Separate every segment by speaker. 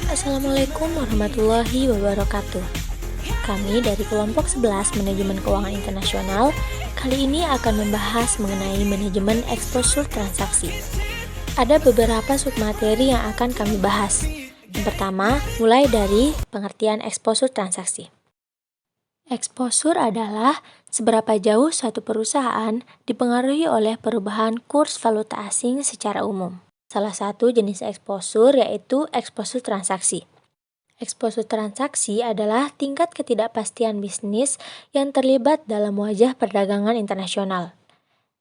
Speaker 1: Assalamualaikum warahmatullahi wabarakatuh. Kami dari kelompok 11 Manajemen Keuangan Internasional kali ini akan membahas mengenai manajemen eksposur transaksi. Ada beberapa submateri yang akan kami bahas. Yang pertama, mulai dari pengertian eksposur transaksi. Eksposur adalah seberapa jauh suatu perusahaan dipengaruhi oleh perubahan kurs valuta asing secara umum. Salah satu jenis eksposur yaitu eksposur transaksi. Eksposur transaksi adalah tingkat ketidakpastian bisnis yang terlibat dalam wajah perdagangan internasional.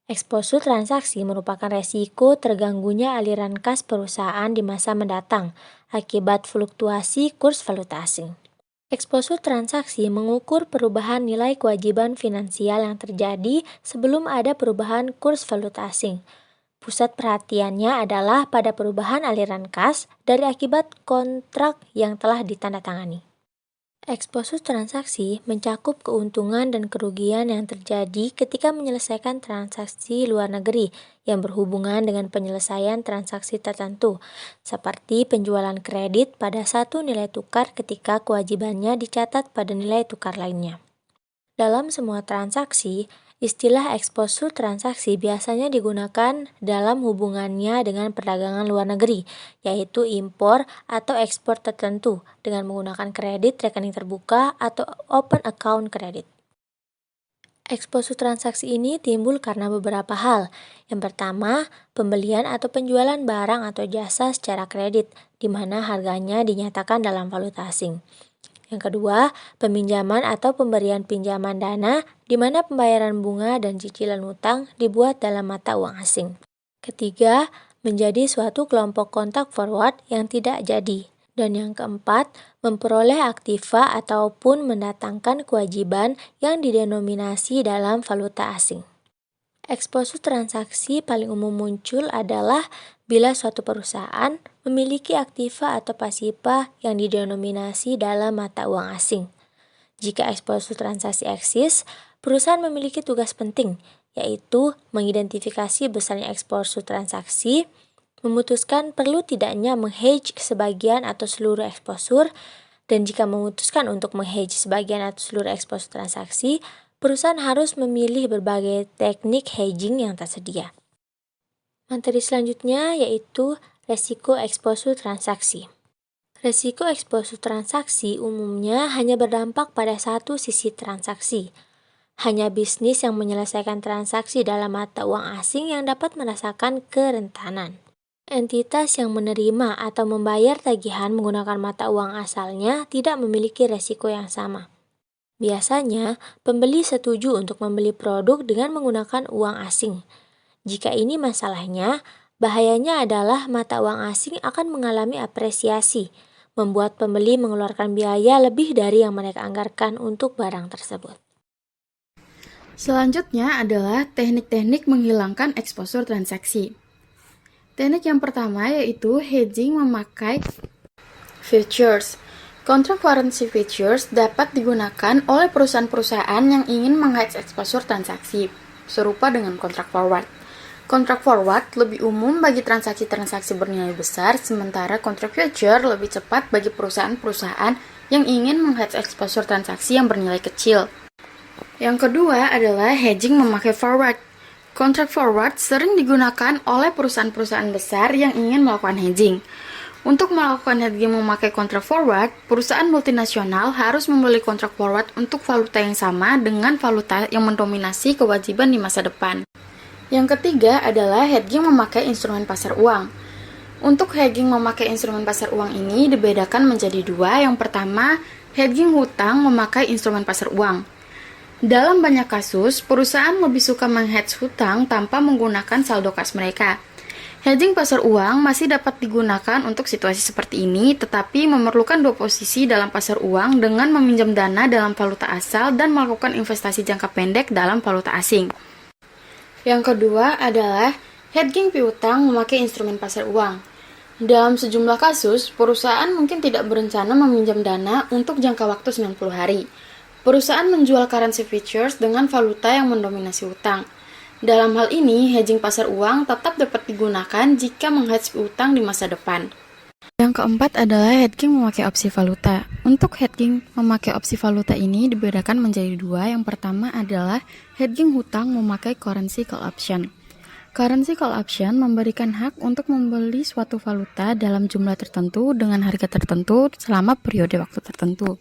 Speaker 1: Eksposur transaksi merupakan resiko terganggunya aliran kas perusahaan di masa mendatang akibat fluktuasi kurs valuta asing. Eksposur transaksi mengukur perubahan nilai kewajiban finansial yang terjadi sebelum ada perubahan kurs valuta asing. Pusat perhatiannya adalah pada perubahan aliran kas dari akibat kontrak yang telah ditandatangani. Eksposur transaksi mencakup keuntungan dan kerugian yang terjadi ketika menyelesaikan transaksi luar negeri yang berhubungan dengan penyelesaian transaksi tertentu, seperti penjualan kredit pada satu nilai tukar ketika kewajibannya dicatat pada nilai tukar lainnya. Dalam semua transaksi, istilah eksposur transaksi biasanya digunakan dalam hubungannya dengan perdagangan luar negeri, yaitu impor atau ekspor tertentu dengan menggunakan kredit rekening terbuka atau open account credit. Eksposur transaksi ini timbul karena beberapa hal. Yang pertama, pembelian atau penjualan barang atau jasa secara kredit, di mana harganya dinyatakan dalam valuta asing. Yang kedua, peminjaman atau pemberian pinjaman dana di mana pembayaran bunga dan cicilan utang dibuat dalam mata uang asing. Ketiga, menjadi suatu kelompok kontak forward yang tidak jadi. Dan yang keempat, memperoleh aktiva ataupun mendatangkan kewajiban yang didenominasi dalam valuta asing. Eksposur transaksi paling umum muncul adalah bila suatu perusahaan memiliki aktiva atau pasifa yang didenominasi dalam mata uang asing. Jika eksposur transaksi eksis, perusahaan memiliki tugas penting, yaitu mengidentifikasi besarnya eksposur transaksi, memutuskan perlu tidaknya menghedge sebagian atau seluruh eksposur, dan jika memutuskan untuk menghedge sebagian atau seluruh eksposur transaksi, perusahaan harus memilih berbagai teknik hedging yang tersedia. Materi selanjutnya yaitu resiko eksposur transaksi. Resiko eksposur transaksi umumnya hanya berdampak pada satu sisi transaksi. Hanya bisnis yang menyelesaikan transaksi dalam mata uang asing yang dapat merasakan kerentanan. Entitas yang menerima atau membayar tagihan menggunakan mata uang asalnya tidak memiliki resiko yang sama. Biasanya, pembeli setuju untuk membeli produk dengan menggunakan uang asing. Jika ini masalahnya, bahayanya adalah mata uang asing akan mengalami apresiasi, membuat pembeli mengeluarkan biaya lebih dari yang mereka anggarkan untuk barang tersebut.
Speaker 2: Selanjutnya adalah teknik-teknik menghilangkan eksposur transaksi. Teknik yang pertama yaitu hedging memakai futures. Kontrak currency futures dapat digunakan oleh perusahaan-perusahaan yang ingin menghedge eksposur transaksi, serupa dengan kontrak forward. Kontrak forward lebih umum bagi transaksi-transaksi bernilai besar, sementara kontrak future lebih cepat bagi perusahaan-perusahaan yang ingin menghedge eksposur transaksi yang bernilai kecil. Yang kedua adalah hedging memakai forward. Kontrak forward sering digunakan oleh perusahaan-perusahaan besar yang ingin melakukan hedging. Untuk melakukan hedging memakai kontrak forward, perusahaan multinasional harus membeli kontrak forward untuk valuta yang sama dengan valuta yang mendominasi kewajiban di masa depan. Yang ketiga adalah hedging memakai instrumen pasar uang. Untuk hedging memakai instrumen pasar uang ini dibedakan menjadi dua. Yang pertama, hedging hutang memakai instrumen pasar uang. Dalam banyak kasus, perusahaan lebih suka menghedge hutang tanpa menggunakan saldo kas mereka. Hedging pasar uang masih dapat digunakan untuk situasi seperti ini, tetapi memerlukan dua posisi dalam pasar uang dengan meminjam dana dalam valuta asal dan melakukan investasi jangka pendek dalam valuta asing. Yang kedua adalah hedging piutang memakai instrumen pasar uang. Dalam sejumlah kasus, perusahaan mungkin tidak berencana meminjam dana untuk jangka waktu 90 hari. Perusahaan menjual currency futures dengan valuta yang mendominasi hutang. Dalam hal ini, hedging pasar uang tetap dapat digunakan jika menghedge utang di masa depan. Yang keempat adalah hedging memakai opsi valuta. Untuk hedging memakai opsi valuta ini dibedakan menjadi dua. Yang pertama adalah hedging hutang memakai currency call option. Currency call option memberikan hak untuk membeli suatu valuta dalam jumlah tertentu dengan harga tertentu selama periode waktu tertentu.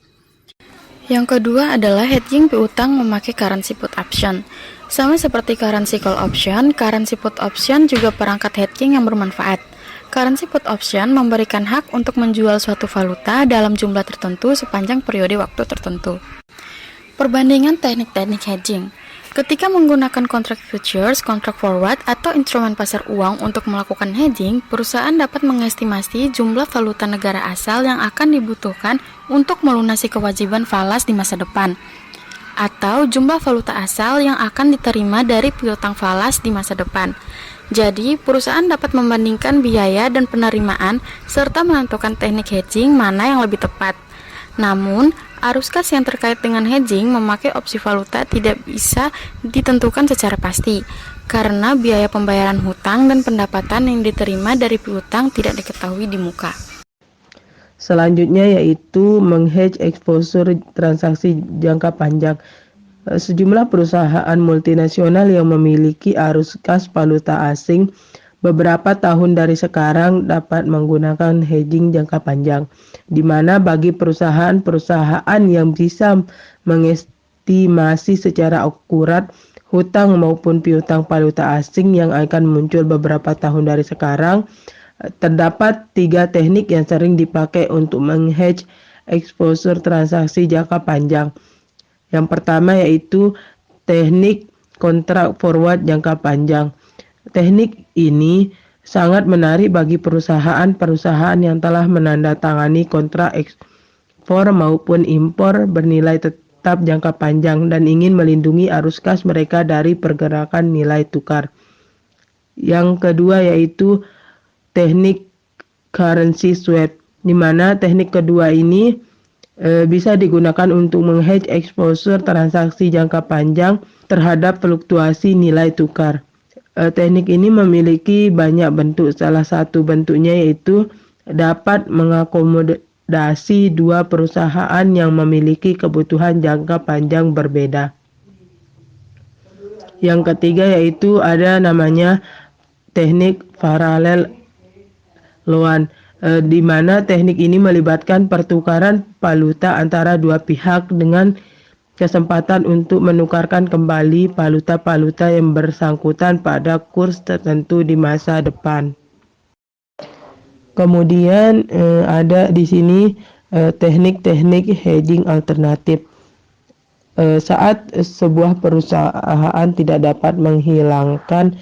Speaker 2: Yang kedua adalah hedging piutang memakai currency put option. Sama seperti currency call option, currency put option juga perangkat hedging yang bermanfaat. Currency put option memberikan hak untuk menjual suatu valuta dalam jumlah tertentu sepanjang periode waktu tertentu. Perbandingan teknik-teknik hedging. Ketika menggunakan kontrak futures, kontrak forward, atau instrumen pasar uang untuk melakukan hedging, perusahaan dapat mengestimasi jumlah valuta negara asal yang akan dibutuhkan untuk melunasi kewajiban falas di masa depan, atau jumlah valuta asal yang akan diterima dari piutang falas di masa depan. Jadi, perusahaan dapat membandingkan biaya dan penerimaan serta menentukan teknik hedging mana yang lebih tepat. Namun, arus kas yang terkait dengan hedging memakai opsi valuta tidak bisa ditentukan secara pasti, karena biaya pembayaran hutang dan pendapatan yang diterima dari piutang tidak diketahui di muka.
Speaker 3: Selanjutnya yaitu menghedge exposure transaksi jangka panjang. Sejumlah perusahaan multinasional yang memiliki arus kas valuta asing beberapa tahun dari sekarang dapat menggunakan hedging jangka panjang, di mana bagi perusahaan-perusahaan yang bisa mengestimasi secara akurat hutang maupun piutang valuta asing yang akan muncul beberapa tahun dari sekarang, terdapat 3 teknik yang sering dipakai untuk menghedge exposure transaksi jangka panjang. Yang pertama yaitu teknik kontrak forward jangka panjang. Teknik ini sangat menarik bagi perusahaan-perusahaan yang telah menandatangani kontrak ekspor maupun impor bernilai tetap jangka panjang dan ingin melindungi arus kas mereka dari pergerakan nilai tukar. Yang kedua yaitu teknik currency swap, di mana teknik kedua ini bisa digunakan untuk menghedge exposure transaksi jangka panjang terhadap fluktuasi nilai tukar. Teknik ini memiliki banyak bentuk. Salah satu bentuknya yaitu dapat mengakomodasi dua perusahaan yang memiliki kebutuhan jangka panjang berbeda. Yang ketiga yaitu ada namanya teknik parallel loan, di mana teknik ini melibatkan pertukaran valuta antara dua pihak dengan kesempatan untuk menukarkan kembali valuta-valuta yang bersangkutan pada kurs tertentu di masa depan. Kemudian ada di sini teknik-teknik hedging alternatif. Saat sebuah perusahaan tidak dapat menghilangkan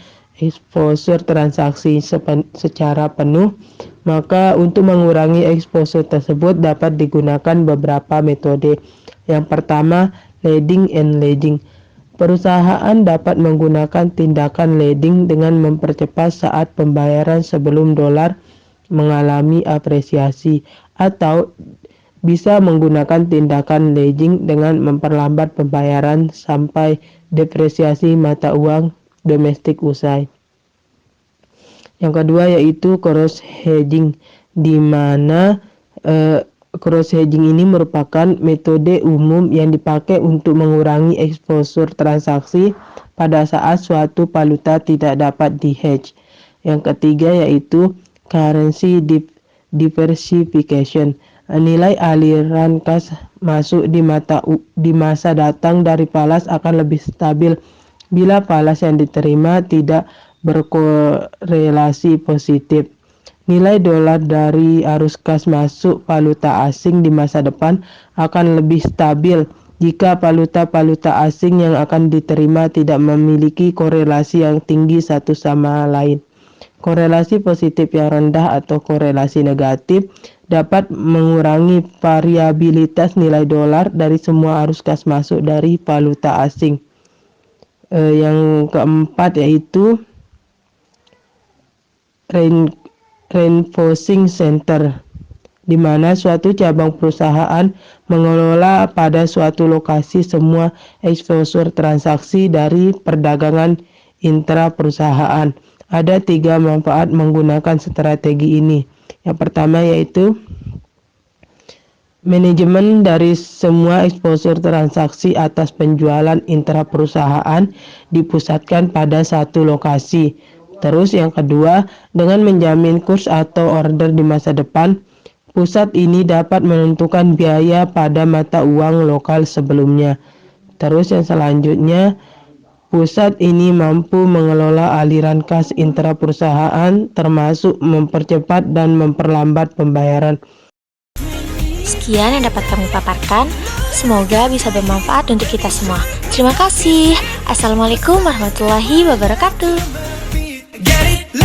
Speaker 3: exposure transaksi secara penuh, maka untuk mengurangi exposure tersebut dapat digunakan beberapa metode. Yang pertama, leading and lagging. Perusahaan dapat menggunakan tindakan leading dengan mempercepat saat pembayaran sebelum dolar mengalami apresiasi, atau bisa menggunakan tindakan lagging dengan memperlambat pembayaran sampai depresiasi mata uang domestik usai. Yang kedua yaitu cross hedging, di mana cross hedging ini merupakan metode umum yang dipakai untuk mengurangi exposure transaksi pada saat suatu valuta tidak dapat di-hedge. Yang ketiga yaitu currency diversification. Nilai aliran kas masuk di masa datang dari falas akan lebih stabil bila falas yang diterima tidak berkorelasi positif. Nilai dolar dari arus kas masuk valuta asing di masa depan akan lebih stabil jika valuta-valuta asing yang akan diterima tidak memiliki korelasi yang tinggi satu sama lain. Korelasi positif yang rendah atau korelasi negatif dapat mengurangi variabilitas nilai dolar dari semua arus kas masuk dari valuta asing. Yang keempat yaitu reinforcing center, di mana suatu cabang perusahaan mengelola pada suatu lokasi semua exposure transaksi dari perdagangan intra perusahaan. Ada 3 manfaat menggunakan strategi ini. Yang pertama yaitu manajemen dari semua eksposur transaksi atas penjualan intraperusahaan dipusatkan pada satu lokasi. Terus yang kedua, dengan menjamin kurs atau order di masa depan, pusat ini dapat menentukan biaya pada mata uang lokal sebelumnya. Terus yang selanjutnya, pusat ini mampu mengelola aliran kas intraperusahaan termasuk mempercepat dan memperlambat pembayaran.
Speaker 1: Sekian yang dapat kami paparkan. Semoga bisa bermanfaat untuk kita semua. Terima kasih. Assalamualaikum warahmatullahi wabarakatuh.
Speaker 4: Get it?